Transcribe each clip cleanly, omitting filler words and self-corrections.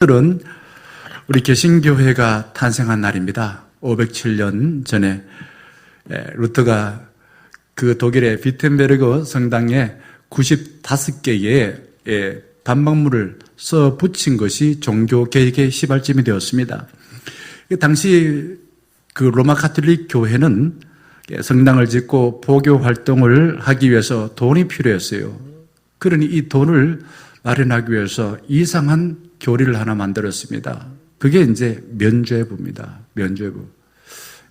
오늘은 우리 개신교회가 탄생한 날입니다. 507년 전에 루터가 그 독일의 비텐베르그 성당에 95개의 단막물을 써 붙인 것이 종교개혁의 시발점이 되었습니다. 당시 그 로마 가톨릭 교회는 성당을 짓고 포교 활동을 하기 위해서 돈이 필요했어요. 그러니 이 돈을 마련하기 위해서 이상한 교리를 하나 만들었습니다. 그게 이제 면죄부입니다. 면죄부.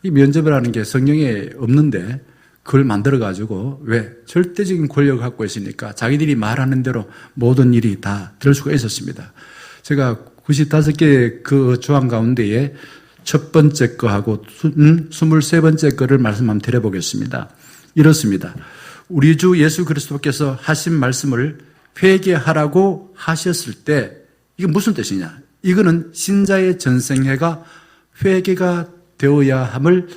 이 면죄부라는 게 성경에 없는데 그걸 만들어가지고 왜? 절대적인 권력을 갖고 있으니까 자기들이 말하는 대로 모든 일이 다 될 수가 있었습니다. 제가 95개의 그 조항 가운데에 첫 번째 거하고 23번째 거를 말씀 한번 드려보겠습니다. 이렇습니다. 우리 주 예수 그리스도께서 하신 말씀을 회개하라고 하셨을 때 이게 무슨 뜻이냐? 이거는 신자의 전생애가 회개가 되어야 함을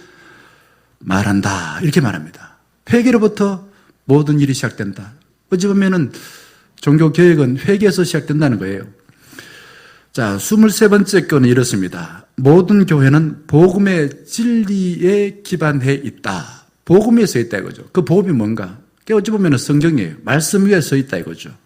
말한다. 이렇게 말합니다. 회개로부터 모든 일이 시작된다. 어찌 보면은 종교개혁은 회개에서 시작된다는 거예요. 자, 23번째 거는 이렇습니다. 모든 교회는 복음의 진리에 기반해 있다. 복음에 서 있다 이거죠. 그 복음이 뭔가? 그게 어찌 보면 성경이에요. 말씀 위에 서 있다 이거죠.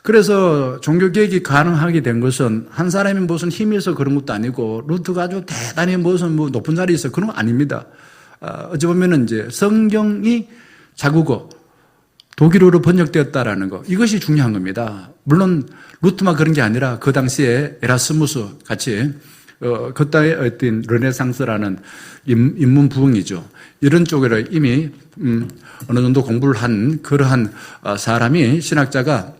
그래서 종교개혁이 가능하게 된 것은 한 사람이 무슨 힘이 있어 그런 것도 아니고 루터가 아주 대단히 무슨 높은 자리에 있어 그런 거 아닙니다. 어찌 보면 이제 성경이 자국어 독일어로 번역되었다라는 거 이것이 중요한 겁니다. 물론 루터만 그런 게 아니라 그 당시에 에라스무스 같이 그때의 어떤 르네상스라는 인문 부흥이죠. 이런 쪽으로 이미 어느 정도 공부를 한 그러한 사람이 신학자가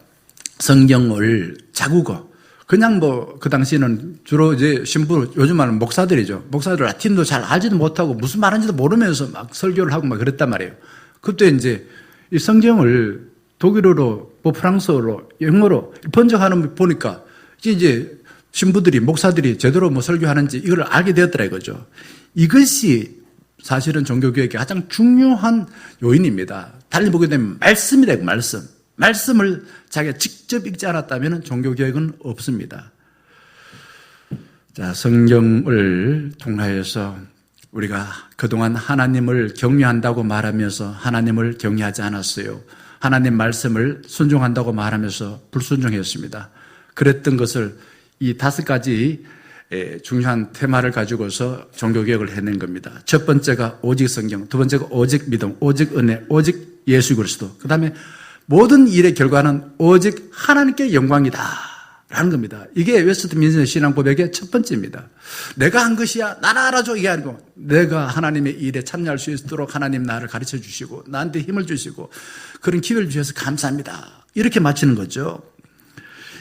성경을 자국어 그냥 그 당시에는 주로 이제 신부 요즘 말하는 목사들이죠. 목사들 라틴도 잘 알지도 못하고 무슨 말하는지도 모르면서 막 설교를 하고 막 그랬단 말이에요. 그때 이제 이 성경을 독일어로 프랑스어로 영어로 번역하는 거 보니까 이제 신부들이 목사들이 제대로 설교하는지 이걸 알게 되었더라 이거죠. 이것이 사실은 종교개혁의 가장 중요한 요인입니다. 달리 보게 되면 말씀이다 말씀. 말씀을 자기가 직접 읽지 않았다면 종교개혁은 없습니다. 자, 성경을 통하여서 우리가 그동안 하나님을 경외한다고 말하면서 하나님을 경외하지 않았어요. 하나님 말씀을 순종한다고 말하면서 불순종했습니다. 그랬던 것을 이 5가지 중요한 테마를 가지고서 종교개혁을 해낸 겁니다. 첫 번째가 오직 성경, 두 번째가 오직 믿음, 오직 은혜, 오직 예수 그리스도. 그 다음에 모든 일의 결과는 오직 하나님께 영광이다 라는 겁니다. 이게 웨스트민스터 신앙고백의 첫 번째입니다. 내가 한 것이야 나나 알아줘 이게 아니고 내가 하나님의 일에 참여할 수 있도록 하나님 나를 가르쳐 주시고 나한테 힘을 주시고 그런 기회를 주셔서 감사합니다. 이렇게 마치는 거죠.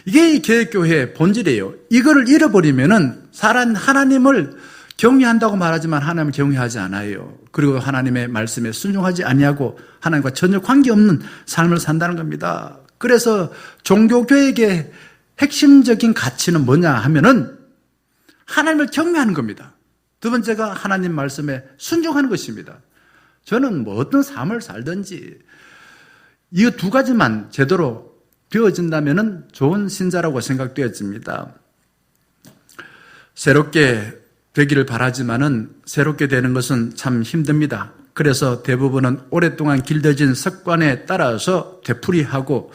이게 개혁교회의 본질이에요. 이거를 잃어버리면은 하나님을 경외한다고 말하지만 하나님을 경외하지 않아요. 그리고 하나님의 말씀에 순종하지 아니하고 하나님과 전혀 관계없는 삶을 산다는 겁니다. 그래서 종교개혁의 핵심적인 가치는 뭐냐 하면은 하나님을 경외하는 겁니다. 두 번째가 하나님 말씀에 순종하는 것입니다. 저는 어떤 삶을 살든지 이 2가지만 제대로 되어진다면은 좋은 신자라고 생각되어집니다. 새롭게 되기를 바라지만은 새롭게 되는 것은 참 힘듭니다. 그래서 대부분은 오랫동안 길들여진 습관에 따라서 되풀이하고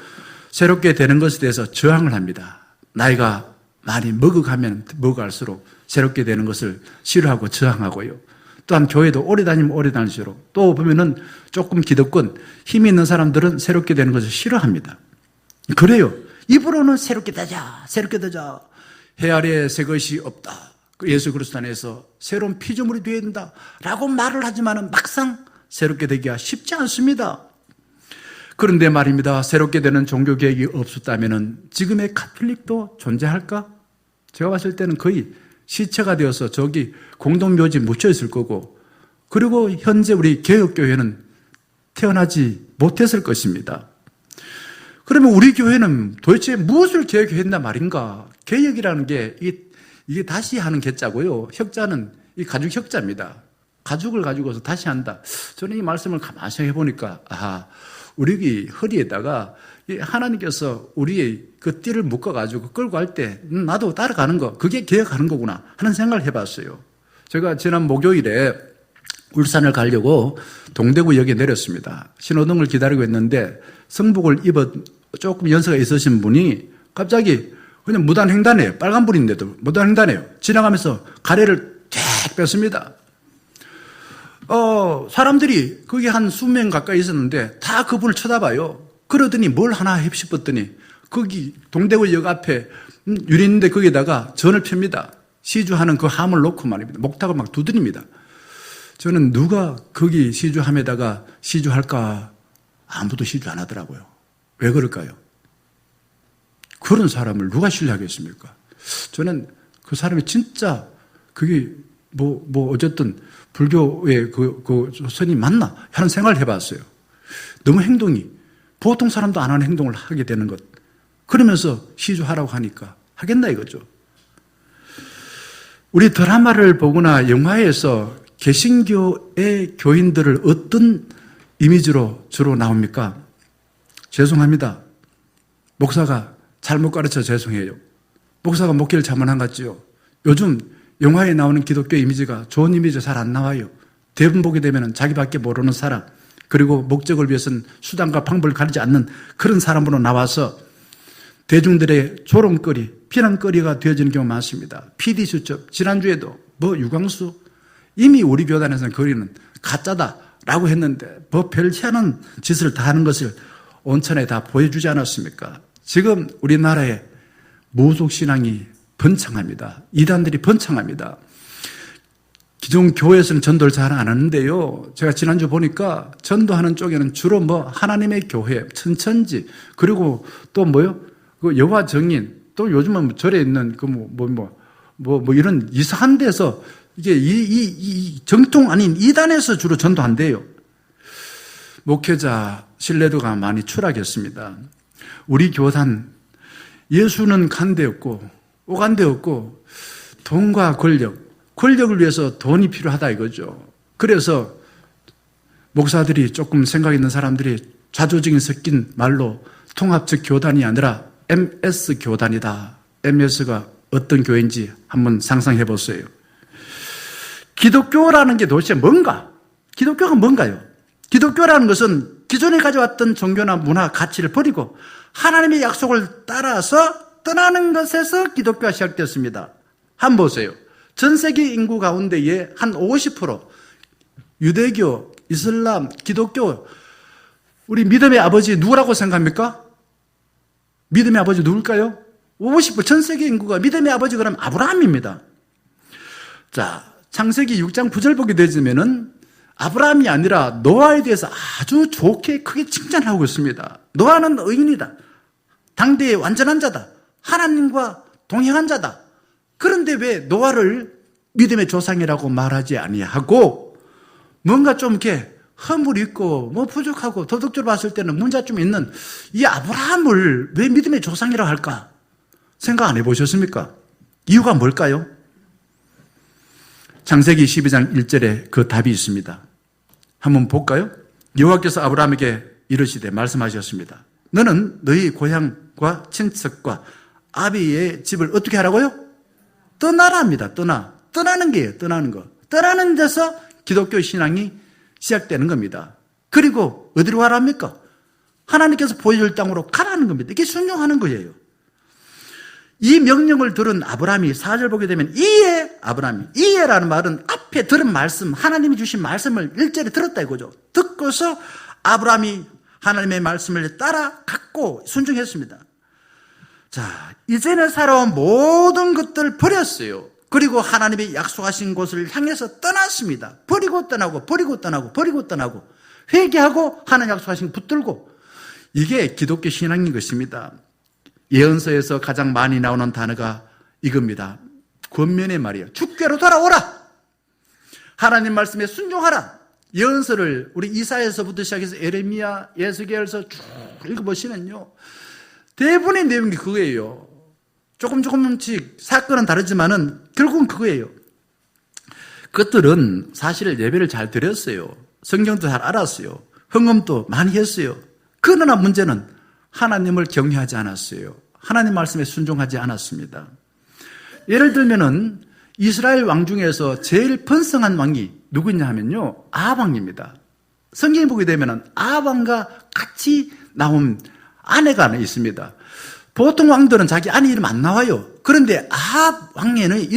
새롭게 되는 것에 대해서 저항을 합니다. 나이가 많이 먹어가면 먹어갈수록 새롭게 되는 것을 싫어하고 저항하고요. 또한 교회도 오래 다니면 오래 다닐수록 또 보면은 조금 기득권 힘이 있는 사람들은 새롭게 되는 것을 싫어합니다. 그래요. 입으로는 새롭게 되자, 새롭게 되자. 해 아래에 새 것이 없다. 예수 그리스도 안에서 새로운 피조물이 되어야 된다라고 말을 하지만 막상 새롭게 되기가 쉽지 않습니다. 그런데 말입니다. 새롭게 되는 종교개혁이 없었다면 지금의 가톨릭도 존재할까? 제가 봤을 때는 거의 시체가 되어서 저기 공동묘지 묻혀 있을 거고 그리고 현재 우리 개혁교회는 태어나지 못했을 것입니다. 그러면 우리 교회는 도대체 무엇을 개혁했단 말인가? 개혁이라는 게 이게 다시 하는 개자고요. 혁자는 이 가죽 혁자입니다. 가죽을 가지고서 다시 한다. 저는 이 말씀을 가만히 해보니까 우리 허리에다가 하나님께서 우리의 그 띠를 묶어가지고 끌고 갈 때 나도 따라가는 거, 그게 기억하는 거구나 하는 생각을 해봤어요. 제가 지난 목요일에 울산을 가려고 동대구역에 내렸습니다. 신호등을 기다리고 있는데 성복을 입어 조금 연세가 있으신 분이 갑자기 그냥 무단횡단해요. 빨간불인데도 무단횡단해요. 지나가면서 가래를 쫙 뺐습니다. 사람들이 거기 한 수명 가까이 있었는데 다 그분을 쳐다봐요. 그러더니 뭘 하나 해 싶었더니 거기 동대구역 앞에 유리 있는데 거기다가 전을 펴니다. 시주하는 그 함을 놓고 말입니다. 목탁을 막 두드립니다. 저는 누가 거기 시주함에다가 시주할까? 아무도 시주 안 하더라고요. 왜 그럴까요? 그런 사람을 누가 신뢰하겠습니까? 저는 그 사람이 진짜 그게 어쨌든 불교의 그 선이 맞나 하는 생각을 해봤어요. 너무 행동이 보통 사람도 안 하는 행동을 하게 되는 것. 그러면서 시주하라고 하니까 하겠나 이거죠. 우리 드라마를 보거나 영화에서 개신교의 교인들을 어떤 이미지로 주로 나옵니까? 죄송합니다. 목사가 잘못 가르쳐 죄송해요. 목사가 목회를 잘못한 것 같지요. 요즘 영화에 나오는 기독교 이미지가 좋은 이미지 잘 안 나와요. 대부분 보게 되면 자기밖에 모르는 사람, 그리고 목적을 위해서는 수단과 방법을 가리지 않는 그런 사람으로 나와서 대중들의 조롱거리, 비난거리가 되어지는 경우가 많습니다. PD수첩, 지난주에도 유광수, 이미 우리 교단에서는 거리는 가짜다라고 했는데 별 희한한 짓을 다 하는 것을 온천에 다 보여주지 않았습니까? 지금 우리나라에 무속신앙이 번창합니다. 이단들이 번창합니다. 기존 교회에서는 전도를 잘 안 하는데요. 제가 지난주 보니까 전도하는 쪽에는 주로 하나님의 교회, 천천지, 그리고 또 그 여호와 증인, 또 요즘은 절에 있는 이런 이상한 데서 이게 이 정통 아닌 이단에서 주로 전도한대요. 목회자 신뢰도가 많이 추락했습니다. 우리 교단, 예수는 간대였고, 오간대였고, 돈과 권력을 위해서 돈이 필요하다 이거죠. 그래서 목사들이 조금 생각 있는 사람들이 좌조적인 섞인 말로 통합적 교단이 아니라 MS 교단이다. MS가 어떤 교회인지 한번 상상해 보세요. 기독교라는 게 도대체 뭔가? 기독교가 뭔가요? 기독교라는 것은 기존에 가져왔던 종교나 문화, 가치를 버리고 하나님의 약속을 따라서 떠나는 것에서 기독교가 시작됐습니다. 한번 보세요. 전 세계 인구 가운데에 한 50% 유대교, 이슬람, 기독교, 우리 믿음의 아버지 누구라고 생각합니까? 믿음의 아버지 누굴까요? 50% 전 세계 인구가 믿음의 아버지 그러면 아브라함입니다. 자, 창세기 6장 9절 보게 되면은 아브라함이 아니라 노아에 대해서 아주 좋게 크게 칭찬하고 있습니다. 노아는 의인이다. 당대의 완전한 자다. 하나님과 동행한 자다. 그런데 왜 노아를 믿음의 조상이라고 말하지 아니하고 뭔가 좀 이렇게 허물이 있고 부족하고 도덕적으로 봤을 때는 문제가 좀 있는 이 아브라함을 왜 믿음의 조상이라고 할까? 생각 안 해보셨습니까? 이유가 뭘까요? 창세기 12장 1절에 그 답이 있습니다. 한번 볼까요? 여호와께서 아브라함에게 이르시되 말씀하셨습니다. 너는 너희 고향과 친척과 아비의 집을 어떻게 하라고요? 떠나라 합니다. 떠나는 게예요. 떠나는 거. 떠나는 데서 기독교 신앙이 시작되는 겁니다. 그리고 어디로 가랍니까? 하나님께서 보여줄 땅으로 가라는 겁니다. 이게 순종하는 거예요. 이 명령을 들은 아브라함이 4절 보게 되면 이해라는 말은 앞에 들은 말씀, 하나님이 주신 말씀을 1절에 들었다 이거죠. 듣고서 아브라함이 하나님의 말씀을 따라 갖고 순종했습니다. 자, 이전에 살아온 모든 것들을 버렸어요. 그리고 하나님이 약속하신 곳을 향해서 떠났습니다. 버리고 떠나고 회개하고 하나님 약속하신 것 붙들고, 이게 기독교 신앙인 것입니다. 예언서에서 가장 많이 나오는 단어가 이겁니다. 권면의 말이에요. 주께로 돌아오라. 하나님 말씀에 순종하라. 예언서를 우리 이사야서부터 시작해서 에레미야, 예수계에서 쭉 읽어보시면요, 대부분의 내용이 그거예요. 조금씩 사건은 다르지만은 결국은 그거예요. 그것들은 사실 예배를 잘 드렸어요. 성경도 잘 알았어요. 헌금도 많이 했어요. 그러나 문제는 하나님을 경외하지 않았어요. 하나님 말씀에 순종하지 않았습니다. 예를 들면은 이스라엘 왕 중에서 제일 번성한 왕이 누구냐 하면요, 아합 왕입니다. 성경에 보게 되면은 아합 왕과 같이 나온 아내가 하나 있습니다. 보통 왕들은 자기 아내 이름 안 나와요. 그런데 아합 왕에는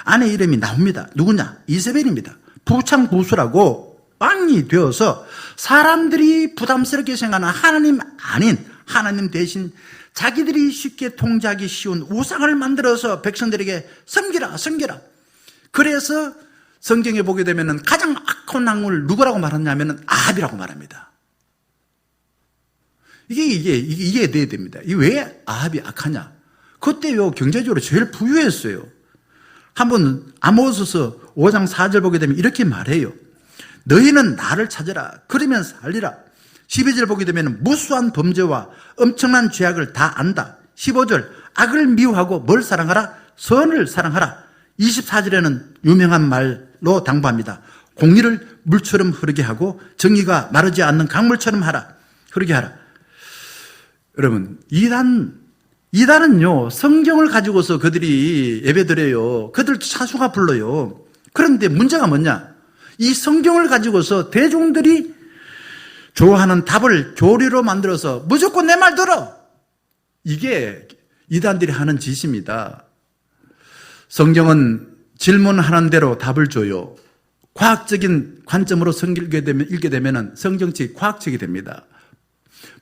아내 이름이 나옵니다. 누구냐? 이세벨입니다. 부창부수라고 왕이 되어서 사람들이 부담스럽게 생각하는 하나님 아닌 하나님 대신 자기들이 쉽게 통제하기 쉬운 우상을 만들어서 백성들에게 섬기라. 그래서 성경에 보게 되면 가장 악한 왕을 누구라고 말하냐면 아합이라고 말합니다. 이게 이해돼야 됩니다. 이게 왜 아합이 악하냐? 그때요, 경제적으로 제일 부유했어요. 한번 아모스서 5장 4절 보게 되면 이렇게 말해요. 너희는 나를 찾으라. 그러면 살리라. 12절 보게 되면 무수한 범죄와 엄청난 죄악을 다 안다. 15절 악을 미워하고 뭘 사랑하라? 선을 사랑하라. 24절에는 유명한 말로 당부합니다. 공의를 물처럼 흐르게 하고 정의가 마르지 않는 강물처럼 흐르게 하라. 여러분, 이단은요, 성경을 가지고서 그들이 예배드려요. 그들 찬송가 불러요. 그런데 문제가 뭐냐? 이 성경을 가지고서 대중들이 좋아하는 답을 교리로 만들어서 무조건 내 말 들어! 이게 이단들이 하는 짓입니다. 성경은 질문하는 대로 답을 줘요. 과학적인 관점으로 읽게 되면 성경책이 과학책이 됩니다.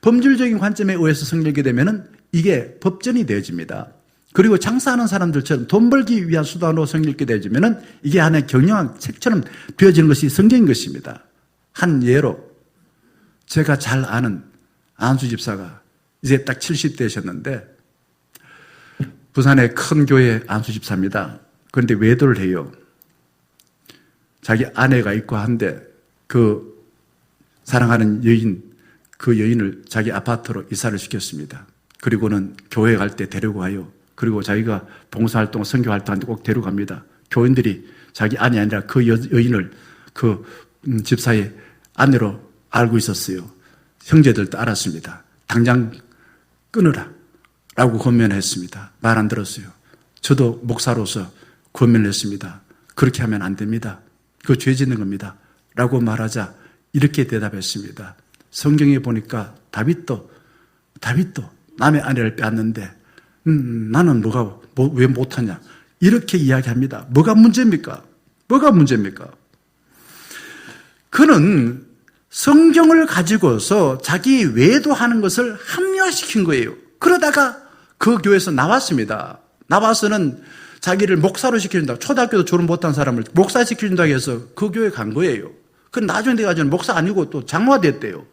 범죄적인 관점에 의해서 성경이 되면 이게 법전이 되어집니다. 그리고 장사하는 사람들처럼 돈 벌기 위한 수단으로 성경이 되어지면 이게 하나의 경영학 책처럼 되어지는 것이 성경인 것입니다. 한 예로 제가 잘 아는 안수 집사가 이제 딱 70대셨는데 부산의 큰 교회 안수 집사입니다. 그런데 외도를 해요. 자기 아내가 있고 한데 그 사랑하는 여인, 그 여인을 자기 아파트로 이사를 시켰습니다. 그리고는 교회 갈 때 데리고 가요. 그리고 자기가 봉사활동, 선교활동할 때 꼭 데려갑니다. 교인들이 자기 아내 아니라 그 여인을 그 집사의 아내로 알고 있었어요. 형제들도 알았습니다. 당장 끊으라 라고 권면했습니다. 말 안 들었어요. 저도 목사로서 권면을 했습니다. 그렇게 하면 안 됩니다. 그거 죄 짓는 겁니다 라고 말하자 이렇게 대답했습니다. 성경에 보니까 다윗도 남의 아내를 빼앗는데 나는 왜 못하냐 이렇게 이야기합니다. 뭐가 문제입니까? 그는 성경을 가지고서 자기 외도하는 것을 합리화시킨 거예요. 그러다가 그 교회에서 나왔습니다. 나와서는 자기를 목사로 시켜준다. 초등학교도 졸업 못한 사람을 목사 시켜준다고 해서 그 교회에 간 거예요. 그 나중에 돼가지고 목사 아니고 또 장로가 됐대요.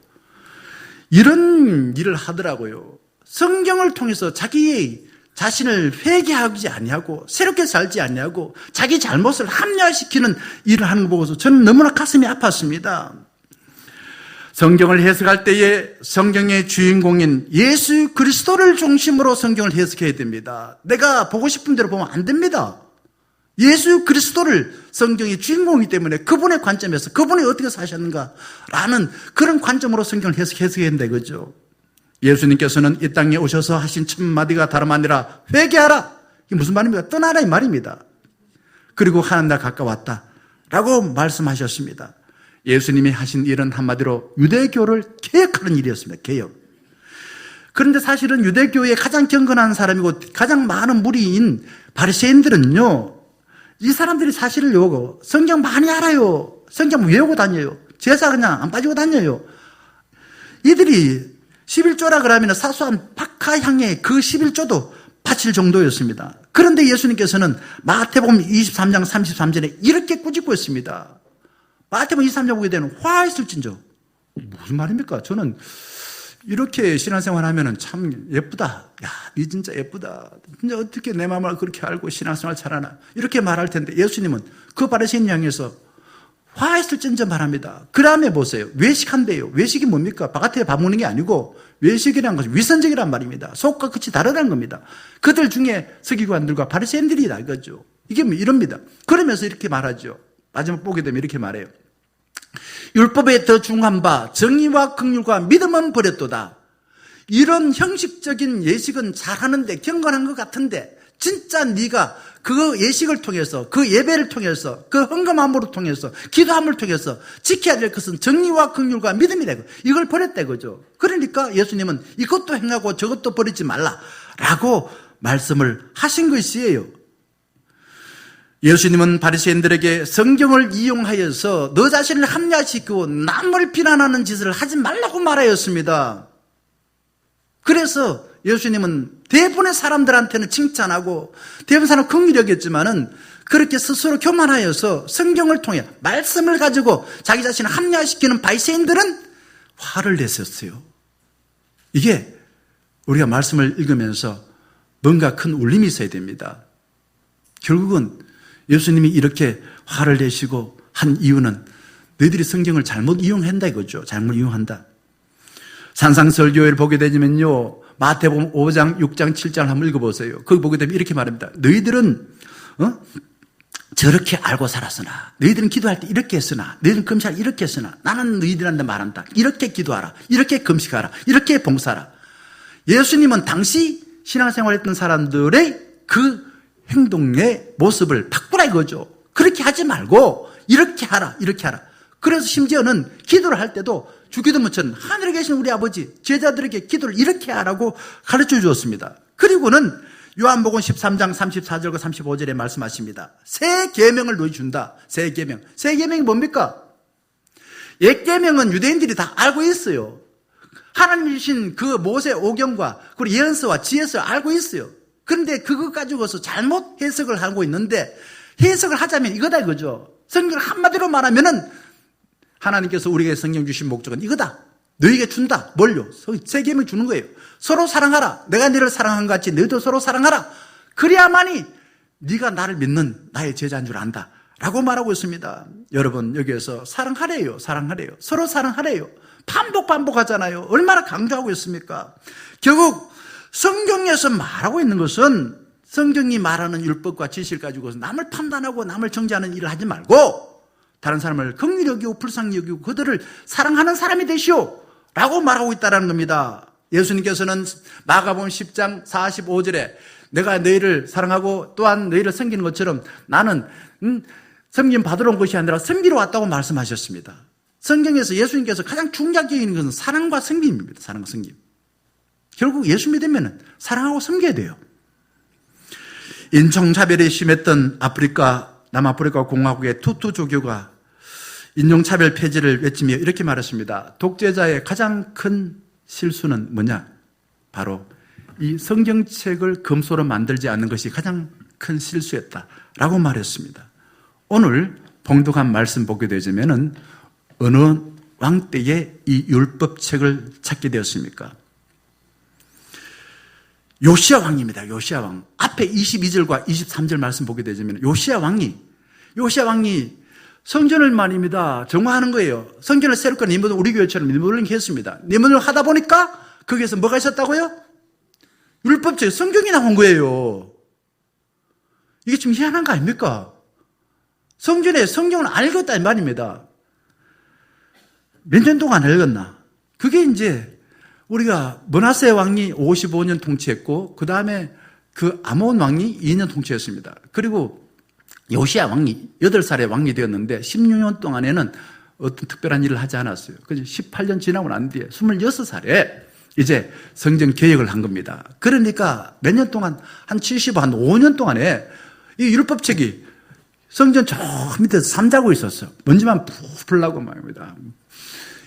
이런 일을 하더라고요. 성경을 통해서 자기의 자신을 회개하지 아니하고 새롭게 살지 아니하고 자기 잘못을 합리화시키는 일을 하는 거 보고서 저는 너무나 가슴이 아팠습니다. 성경을 해석할 때에 성경의 주인공인 예수 그리스도를 중심으로 성경을 해석해야 됩니다. 내가 보고 싶은 대로 보면 안 됩니다. 예수 그리스도를 성경의 주인공이기 때문에 그분의 관점에서 그분이 어떻게 사셨는가라는 그런 관점으로 성경을 해석해야 된다 이거죠. 예수님께서는 이 땅에 오셔서 하신 첫 마디가 다름 아니라 회개하라. 이게 무슨 말입니까? 떠나라 이 말입니다. 그리고 하나님 나라 가까웠다 라고 말씀하셨습니다. 예수님이 하신 일은 한마디로 유대교를 개혁하는 일이었습니다. 개혁. 그런데 사실은 유대교의 가장 경건한 사람이고 가장 많은 무리인 바리새인들은요, 이 사람들이 사실을 외우고 성경 많이 알아요. 성경 외우고 다녀요. 제사 그냥 안 빠지고 다녀요. 이들이 11조라 그러면 사소한 박하향의 그 11조도 바칠 정도였습니다. 그런데 예수님께서는 마태복음 23장 33절에 이렇게 꾸짖고 있습니다. 마태복음 23장 보게 되는 화했을진저. 무슨 말입니까? 저는 이렇게 신앙생활 하면은 참 예쁘다. 야, 니 진짜 예쁘다. 진짜 어떻게 내 마음을 그렇게 알고 신앙생활 잘하나. 이렇게 말할 텐데 예수님은 그 바리새인 향해서 화했을진저 말합니다. 그 다음에 보세요. 외식한대요. 외식이 뭡니까? 바깥에 밥 먹는 게 아니고 외식이라는 것은 위선적이란 말입니다. 속과 끝이 다르다는 겁니다. 그들 중에 서기관들과 바리새인들이다 이거죠. 이게 뭐 이럽니다. 그러면서 이렇게 말하죠. 마지막 보게 되면 이렇게 말해요. 율법에 더 중한 바 정의와 긍휼과 믿음은 버렸도다. 이런 형식적인 예식은 잘하는데 경건한 것 같은데 진짜 네가 그 예식을 통해서 그 예배를 통해서 그 헌금함으로 통해서 기도함을 통해서 지켜야 될 것은 정의와 긍휼과 믿음이다. 이걸 버렸다 이거죠. 그러니까 예수님은 이것도 행하고 저것도 버리지 말라라고 말씀을 하신 것이에요. 예수님은 바리새인들에게 성경을 이용하여서 너 자신을 합리화시키고 남을 비난하는 짓을 하지 말라고 말하였습니다. 그래서 예수님은 대부분의 사람들한테는 칭찬하고 대부분 사람은 긍휼히 여겼지만은 그렇게 스스로 교만하여서 성경을 통해 말씀을 가지고 자기 자신을 합리화시키는 바리새인들은 화를 냈었어요. 이게 우리가 말씀을 읽으면서 뭔가 큰 울림이 있어야 됩니다. 결국은 예수님이 이렇게 화를 내시고 한 이유는 너희들이 성경을 잘못 이용한다 이거죠. 잘못 이용한다. 산상설교회를 보게 되면요, 마태복음 5장, 6장, 7장을 한번 읽어보세요. 거기 보게 되면 이렇게 말합니다. 너희들은 저렇게 알고 살았으나, 너희들은 기도할 때 이렇게 했으나, 너희들은 금식할 때 이렇게 했으나, 나는 너희들한테 말한다. 이렇게 기도하라, 이렇게 금식하라, 이렇게 봉사하라. 예수님은 당시 신앙생활했던 사람들의 그 행동의 모습을 바꾸라 이거죠. 그렇게 하지 말고 이렇게 하라, 이렇게 하라. 그래서 심지어는 기도를 할 때도 주기도문처럼 하늘에 계신 우리 아버지, 제자들에게 기도를 이렇게 하라고 가르쳐 주었습니다. 그리고는 요한복음 13장 34절과 35절에 말씀하십니다. 새 계명을 너희 준다. 새 계명. 새 계명이 뭡니까? 옛 계명은 유대인들이 다 알고 있어요. 하나님이신 그 모세 오경과 그리고 예언서와 지혜서를 알고 있어요. 그런데 그거 가지고서 잘못 해석을 하고 있는데, 해석을 하자면 이거다 이거죠. 성경을 한마디로 말하면은 하나님께서 우리에게 성경 주신 목적은 이거다. 너희에게 준다. 뭘요? 새 계명 주는 거예요. 서로 사랑하라. 내가 너를 사랑한 것 같이 너희도 서로 사랑하라. 그래야만이 네가 나를 믿는 나의 제자인 줄 안다 라고 말하고 있습니다. 여러분, 여기에서 사랑하래요. 사랑하래요. 서로 사랑하래요. 반복하잖아요. 얼마나 강조하고 있습니까? 결국 성경에서 말하고 있는 것은 성경이 말하는 율법과 지식을 가지고 남을 판단하고 남을 정죄하는 일을 하지 말고 다른 사람을 긍휼히 여기고 불쌍히 여기고 그들을 사랑하는 사람이 되시오 라고 말하고 있다는 겁니다. 예수님께서는 마가복음 10장 45절에 내가 너희를 사랑하고 또한 너희를 섬기는 것처럼 나는 섬김 받으러 온 것이 아니라 섬기러 왔다고 말씀하셨습니다. 성경에서 예수님께서 가장 중요하게 있는 것은 사랑과 섬김입니다. 사랑과 섬김. 결국 예수 믿으면 사랑하고 섬겨야 돼요. 인종차별이 심했던 남아프리카 공화국의 투투 조교가 인종차별 폐지를 외치며 이렇게 말했습니다. 독재자의 가장 큰 실수는 뭐냐? 바로 이 성경책을 금소로 만들지 않는 것이 가장 큰 실수였다라고 말했습니다. 오늘 봉독한 말씀 보게 되자면은 어느 왕 때에 이 율법책을 찾게 되었습니까? 요시야 왕입니다. 요시야 왕. 앞에 22절과 23절 말씀 보게 되자면 요시야 왕이 성전을 말입니다. 정화하는 거예요. 성전을 새롭게 리모델링, 우리 교회처럼 리모델링 했습니다. 리모델링 하다 보니까 거기에서 뭐가 있었다고요? 율법책, 성경이 나온 거예요. 이게 좀 희한한 거 아닙니까? 성전에 성경을 알겠다 이 말입니다. 몇 년 동안 읽었나? 그게 이제 우리가 므낫세 왕이 55년 통치했고 그 다음에 그 아몬 왕이 2년 통치했습니다. 그리고 요시야 왕이 8살에 왕이 되었는데 16년 동안에는 어떤 특별한 일을 하지 않았어요. 그래서 18년 지나고 난 뒤에 26살에 이제 성전 개혁을 한 겁니다. 그러니까 몇 년 동안 한 5년 동안에 이 율법책이 성전 저 밑에서 잠자고 있었어요. 먼지만 푹 나고 말입니다.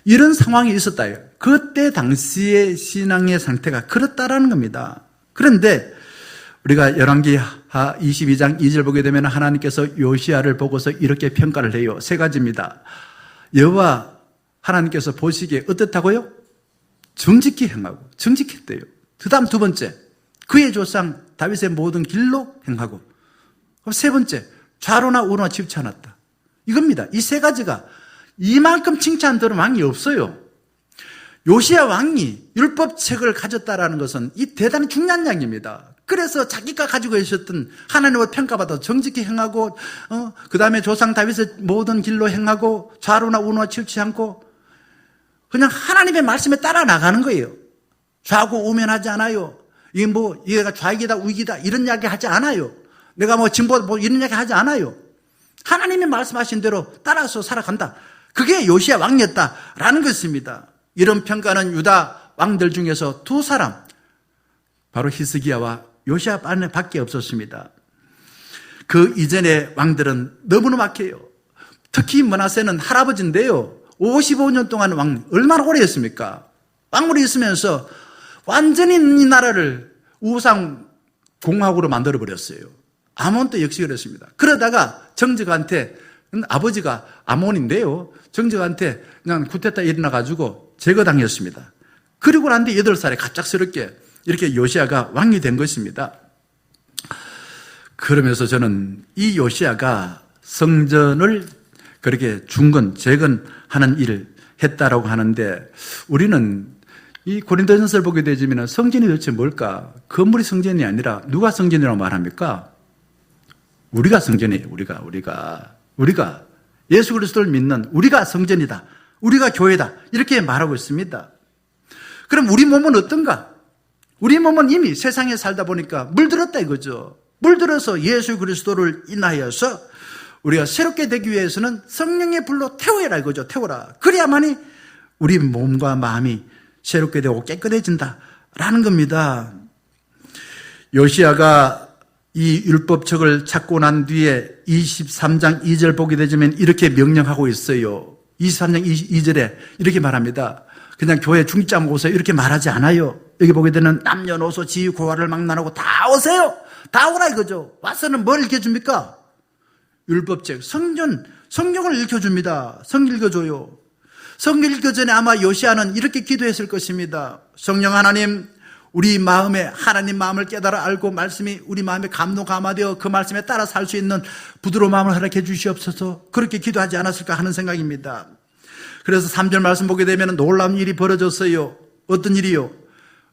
이런 상황이 있었다. 그때 당시의 신앙의 상태가 그렇다라는 겁니다. 그런데 우리가 열왕기하 22장 2절 보게 되면 하나님께서 요시야를 보고서 이렇게 평가를 해요. 세 가지입니다. 여호와 하나님께서 보시기에 어떻다고요? 정직히 행하고 정직했대요. 그 다음 두 번째, 그의 조상 다윗의 모든 길로 행하고, 세 번째, 좌로나 우로나 치우치 않았다. 이겁니다. 이 세 가지가 이만큼 칭찬 들은 왕이 없어요. 요시야 왕이 율법책을 가졌다라는 것은 이 대단히 중요한 이야기입니다. 그래서 자기가 가지고 있었던 하나님을 평가받아 정직히 행하고, 그 다음에 조상 다윗의 모든 길로 행하고, 좌로나 우노나 치우치지 않고, 그냥 하나님의 말씀에 따라 나가는 거예요. 좌고 우면하지 않아요. 이게 얘가 좌익이다, 우익이다, 이런 이야기 하지 않아요. 내가 진보, 이런 이야기 하지 않아요. 하나님이 말씀하신 대로 따라서 살아간다. 그게 요시야 왕이었다라는 것입니다. 이런 평가는 유다 왕들 중에서 두 사람, 바로 히스기야와 요시야 밖에 없었습니다. 그 이전의 왕들은 너무나 막혀요. 특히 므낫세는 할아버지인데요. 55년 동안 왕, 얼마나 오래 했습니까? 왕물이 있으면서 완전히 이 나라를 우상 공화국으로 만들어버렸어요. 아몬도 역시 그렇습니다. 그러다가 정적한테, 아버지가 아몬인데요. 정적한테 그냥 쿠데타 일어나가지고 제거당했습니다. 그리고 난 뒤 8살에 갑작스럽게 이렇게 요시야가 왕이 된 것입니다. 그러면서 저는 이 요시야가 성전을 그렇게 중건, 재건하는 일을 했다라고 하는데, 우리는 이 고린도전서를 보게 되면 성전이 도대체 뭘까? 건물이 성전이 아니라 누가 성전이라고 말합니까? 우리가 성전이에요. 우리가 예수 그리스도를 믿는 우리가 성전이다. 우리가 교회다. 이렇게 말하고 있습니다. 그럼 우리 몸은 어떤가? 우리 몸은 이미 세상에 살다 보니까 물들었다 이거죠. 물들어서 예수 그리스도를 인하여서 우리가 새롭게 되기 위해서는 성령의 불로 태워라 이거죠. 태워라. 그래야만이 우리 몸과 마음이 새롭게 되고 깨끗해진다라는 겁니다. 요시야가 이 율법책을 찾고 난 뒤에 23장 2절 보게 되면 이렇게 명령하고 있어요. 23장 2절에 이렇게 말합니다. 그냥 교회 중직자 오세요 이렇게 말하지 않아요. 여기 보게 되는 남녀노소 지위 고하를 막론하고 다 오세요. 다 오라 이거죠. 와서는 뭘 읽혀줍니까? 율법책, 성경을 읽혀줍니다. 성경 읽어줘요. 성경 읽기 전에 아마 요시야는 이렇게 기도했을 것입니다. 성령 하나님, 우리 마음에 하나님 마음을 깨달아 알고 말씀이 우리 마음에 감동감화되어 그 말씀에 따라 살 수 있는 부드러운 마음을 허락해 주시옵소서. 그렇게 기도하지 않았을까 하는 생각입니다. 그래서 3절 말씀 보게 되면 놀라운 일이 벌어졌어요. 어떤 일이요?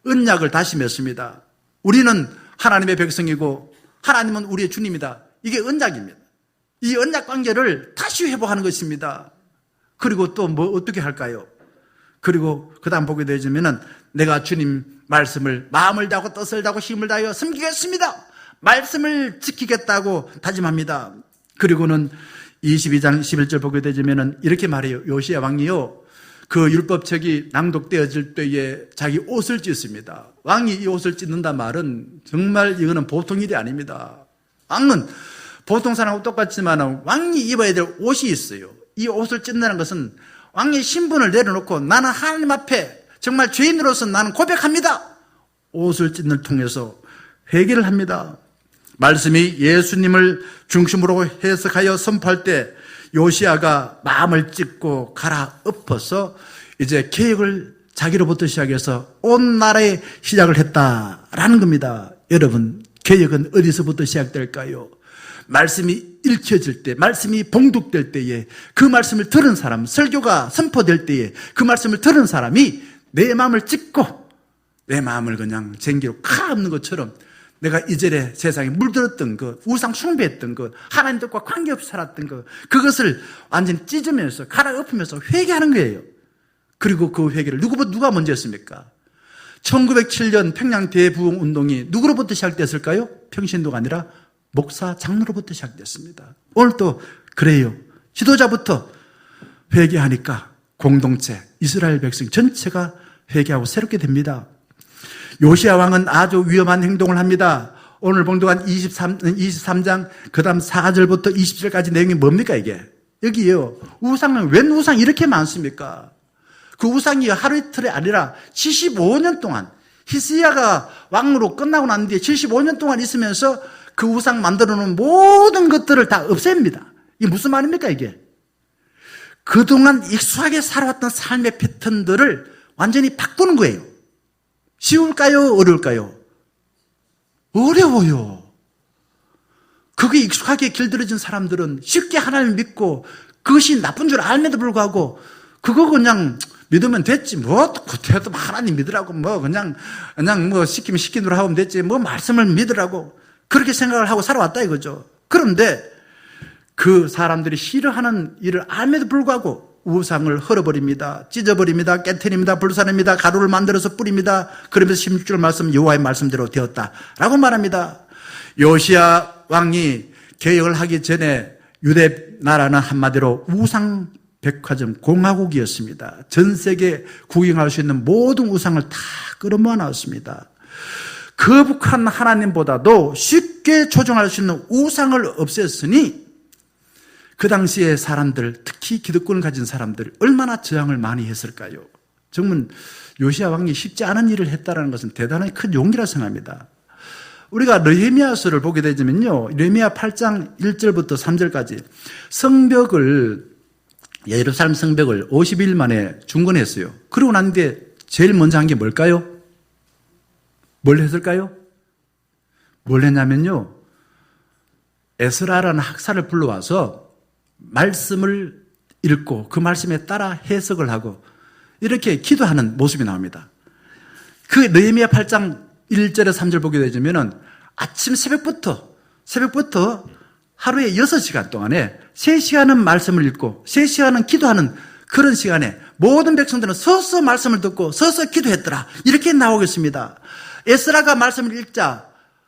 언약을 다시 맺습니다. 우리는 하나님의 백성이고 하나님은 우리의 주님이다. 이게 언약입니다. 이 언약 관계를 다시 회복하는 것입니다. 그리고 또 어떻게 할까요? 그리고 그 다음 보게 되면 내가 주님 말씀을 마음을 다하고 뜻을 다하고 힘을 다하여 섬기겠습니다. 말씀을 지키겠다고 다짐합니다. 그리고는 22장 11절 보게 되면 이렇게 말해요. 요시야 왕이요, 그 율법책이 낭독되어질 때에 자기 옷을 찢습니다. 왕이 이 옷을 찢는다 말은 정말 이거는 보통 일이 아닙니다. 왕은 보통 사람하고 똑같지만 왕이 입어야 될 옷이 있어요. 이 옷을 찢는다는 것은 왕의 신분을 내려놓고 나는 하나님 앞에 정말 죄인으로서 나는 고백합니다. 옷을 찢는 통해서 회개를 합니다. 말씀이 예수님을 중심으로 해석하여 선포할 때 요시야가 마음을 찢고 갈아엎어서 이제 개혁을 자기로부터 시작해서 온 나라에 시작을 했다라는 겁니다. 여러분, 개혁은 어디서부터 시작될까요? 말씀이 읽혀질 때, 말씀이 봉독될 때에 그 말씀을 들은 사람, 설교가 선포될 때에 그 말씀을 들은 사람이 내 마음을 찢고 내 마음을 그냥 쟁기로 갈아엎는 것처럼 내가 이전에 세상에 물들었던 것, 우상 숭배했던 것, 하나님 뜻과 관계없이 살았던 것, 그것을 완전히 찢으면서 갈아엎으면서 회개하는 거예요. 그리고 그 회개를 누가 먼저 했습니까? 1907년 평양 대부흥 운동이 누구로부터 시작됐을까요? 평신도가 아니라 목사, 장로로부터 시작됐습니다. 오늘도 그래요. 지도자부터 회개하니까 공동체, 이스라엘 백성 전체가 회개하고 새롭게 됩니다. 요시야 왕은 아주 위험한 행동을 합니다. 오늘 봉독한 23장 그 다음 4절부터 20절까지 내용이 뭡니까 이게? 여기요. 우상은 웬 우상이 이렇게 많습니까? 그 우상이 하루 이틀이 아니라 75년 동안 히스기야가 왕으로 끝나고 난 뒤에 75년 동안 있으면서 그 우상 만들어 놓은 모든 것들을 다 없앱니다. 이게 무슨 말입니까 이게? 그동안 익숙하게 살아왔던 삶의 패턴들을 완전히 바꾸는 거예요. 쉬울까요? 어려울까요? 어려워요. 그게 익숙하게 길들여진 사람들은 쉽게 하나님을 믿고 그것이 나쁜 줄 알면도 불구하고 그거 그냥 믿으면 됐지. 뭐, 그때도 하나님 믿으라고, 그냥 시키면 시킨 대로 하면 됐지. 말씀을 믿으라고. 그렇게 생각을 하고 살아왔다 이거죠. 그런데 그 사람들이 싫어하는 일을 알면도 불구하고 우상을 헐어버립니다. 찢어버립니다. 깨트립니다. 불사릅니다. 가루를 만들어서 뿌립니다. 그러면서 16절 말씀 여호와의 말씀대로 되었다라고 말합니다. 요시야 왕이 개혁을 하기 전에 유대 나라는 한마디로 우상 백화점 공화국이었습니다. 전 세계 구경할 수 있는 모든 우상을 다 끌어모아 놨습니다. 거룩한 하나님보다도 쉽게 조종할 수 있는 우상을 없앴으니 그 당시에 사람들, 특히 기득권을 가진 사람들 얼마나 저항을 많이 했을까요? 정말 요시야 왕이 쉽지 않은 일을 했다는 것은 대단히 큰 용기라 생각합니다. 우리가 느헤미야서를 보게 되면요, 느헤미야 8장 1절부터 3절까지 예루살렘 성벽을 50일 만에 중건했어요. 그러고 난 뒤에 제일 먼저 한 게 뭘까요? 뭘 했을까요? 뭘 했냐면요, 에스라라는 학사를 불러와서 말씀을 읽고 그 말씀에 따라 해석을 하고 이렇게 기도하는 모습이 나옵니다. 그 느헤미야 8장 1절에 3절 보게 되면은 아침 새벽부터 하루에 6시간 동안에 3시간은 말씀을 읽고 3시간은 기도하는 그런 시간에 모든 백성들은 서서 말씀을 듣고 서서 기도했더라. 이렇게 나오겠습니다. 에스라가 말씀을 읽자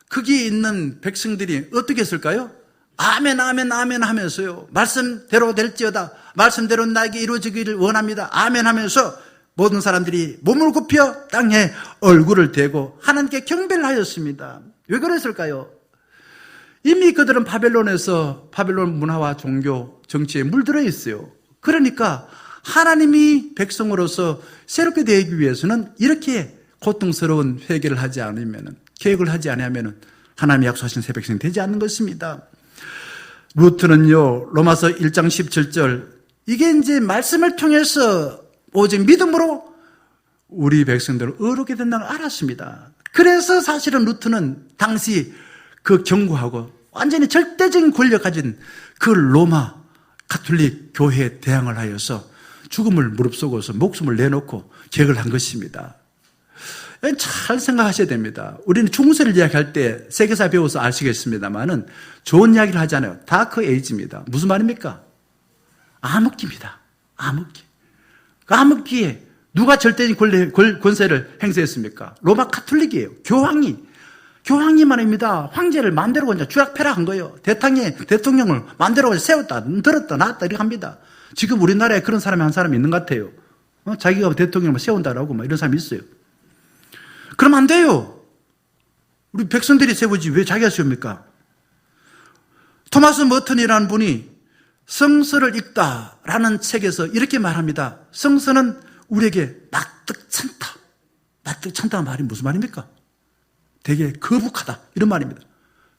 거기 있는 백성들이 어떻게 했을까요? 아멘 아멘 아멘 하면서요, 말씀대로 될지어다, 말씀대로 나에게 이루어지기를 원합니다, 아멘 하면서 모든 사람들이 몸을 굽혀 땅에 얼굴을 대고 하나님께 경배를 하였습니다. 왜 그랬을까요? 이미 그들은 바벨론 문화와 종교, 정치에 물들어 있어요. 그러니까 하나님이 백성으로서 새롭게 되기 위해서는 이렇게 고통스러운 회개를 하지 않으면, 계획을 하지 않으면 하나님이 약속하신 새 백성이 되지 않는 것입니다. 루트는요, 로마서 1장 17절, 이게 이제 말씀을 통해서 오직 믿음으로 우리 백성들을 의롭게 된다는 걸 알았습니다. 그래서 사실은 루트는 당시 그 경고하고 완전히 절대적인 권력 가진 그 로마 가톨릭 교회에 대항을 하여서 죽음을 무릅쓰고서 목숨을 내놓고 계획을 한 것입니다. 잘 생각하셔야 됩니다. 우리는 중세를 이야기할 때 세계사 배워서 아시겠습니다만은 좋은 이야기를 하잖아요. 다크 에이지입니다. 무슨 말입니까? 암흑기입니다. 암흑기. 그 암흑기에 누가 절대적인 권세를 행사했습니까? 로마 가톨릭이에요. 교황이 말입니다. 황제를 마음대로 그냥 주락펴락한 거예요. 대통령을 마음대로 세웠다, 들었다, 놨다 이렇게 합니다. 지금 우리나라에 그런 사람이 한 사람이 있는 것 같아요. 자기가 대통령을 세운다라고 이런 사람이 있어요. 그러면 안 돼요. 우리 백성들이 세우지 왜 자기가 세웁니까? 토마스 머튼이라는 분이 성서를 읽다라는 책에서 이렇게 말합니다. 성서는 우리에게 납득찬다. 납득찬다는 말이 무슨 말입니까? 되게 거북하다 이런 말입니다.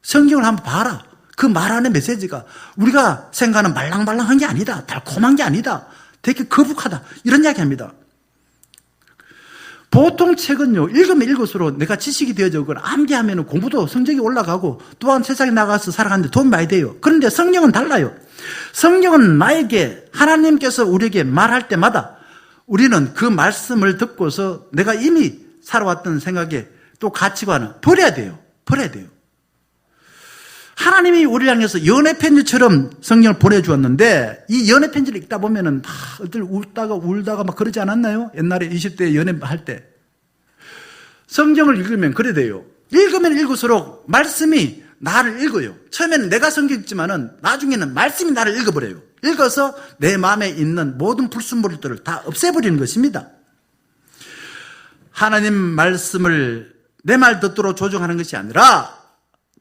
성경을 한번 봐라. 그 말 안의 메시지가 우리가 생각하는 말랑말랑한 게 아니다, 달콤한 게 아니다, 되게 거북하다 이런 이야기합니다. 보통 책은요, 읽으면 읽을수록 내가 지식이 되어지고 암기하면 공부도 성적이 올라가고 또한 세상에 나가서 살아가는데 도움이 많이 돼요. 그런데 성경은 달라요. 성경은 나에게 하나님께서 우리에게 말할 때마다 우리는 그 말씀을 듣고서 내가 이미 살아왔던 생각에 또 가치관을 버려야 돼요. 하나님이 우리를 향해서 연애 편지처럼 성경을 보내주었는데 이 연애 편지를 읽다 보면은 어들 울다가 막 그러지 않았나요? 옛날에 20대 연애할 때. 성경을 읽으면 그래 돼요. 읽으면 읽을수록 말씀이 나를 읽어요. 처음에는 내가 성경 읽지만은 나중에는 말씀이 나를 읽어버려요. 읽어서 내 마음에 있는 모든 불순물들을 다 없애버리는 것입니다. 하나님 말씀을 내 말 듣도록 조정하는 것이 아니라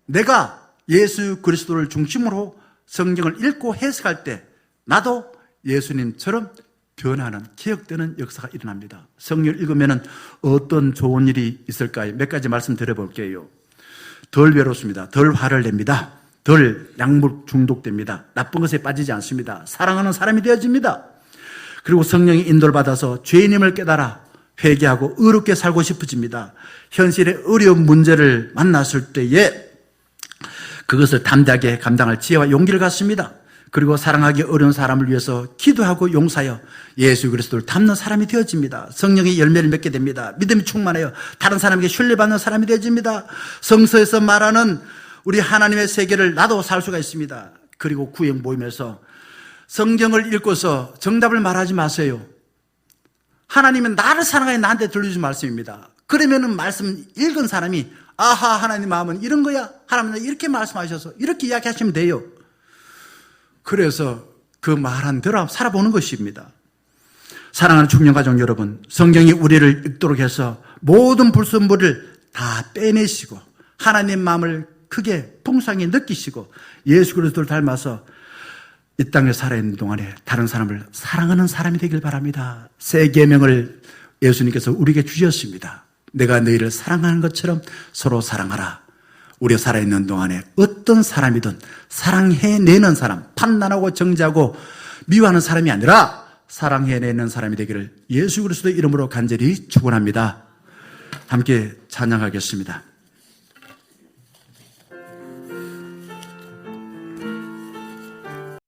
내가 예수 그리스도를 중심으로 성경을 읽고 해석할 때 나도 예수님처럼 변하는, 개혁되는 역사가 일어납니다. 성경을 읽으면 어떤 좋은 일이 있을까요? 몇 가지 말씀드려볼게요. 덜 외롭습니다. 덜 화를 냅니다. 덜 약물 중독됩니다. 나쁜 것에 빠지지 않습니다. 사랑하는 사람이 되어집니다. 그리고 성령의 인도를 받아서 죄인임을 깨달아 회개하고 의롭게 살고 싶어집니다. 현실의 어려운 문제를 만났을 때에 그것을 담대하게 감당할 지혜와 용기를 갖습니다. 그리고 사랑하기 어려운 사람을 위해서 기도하고 용서하여 예수 그리스도를 닮는 사람이 되어집니다. 성령의 열매를 맺게 됩니다. 믿음이 충만해요. 다른 사람에게 신뢰받는 사람이 되어집니다. 성서에서 말하는 우리 하나님의 세계를 나도 살 수가 있습니다. 그리고 구역 모임에서 성경을 읽고서 정답을 말하지 마세요. 하나님은 나를 사랑하여 나한테 들려주신 말씀입니다. 그러면은 말씀 읽은 사람이 아하, 하나님 마음은 이런 거야. 하나님은 이렇게 말씀하셔서 이렇게 이야기하시면 돼요. 그래서 그 말한 대로 살아보는 것입니다. 사랑하는 청년가족 여러분, 성경이 우리를 읽도록 해서 모든 불순물을 다 빼내시고 하나님 마음을 크게 풍성히 느끼시고 예수 그리스도를 닮아서 이 땅에 살아있는 동안에 다른 사람을 사랑하는 사람이 되길 바랍니다. 새 계명을 예수님께서 우리에게 주셨습니다. 내가 너희를 사랑하는 것처럼 서로 사랑하라. 우리가 살아있는 동안에 어떤 사람이든 사랑해내는 사람, 판단하고 정죄하고 미워하는 사람이 아니라 사랑해내는 사람이 되기를 예수 그리스도의 이름으로 간절히 축원합니다. 함께 찬양하겠습니다.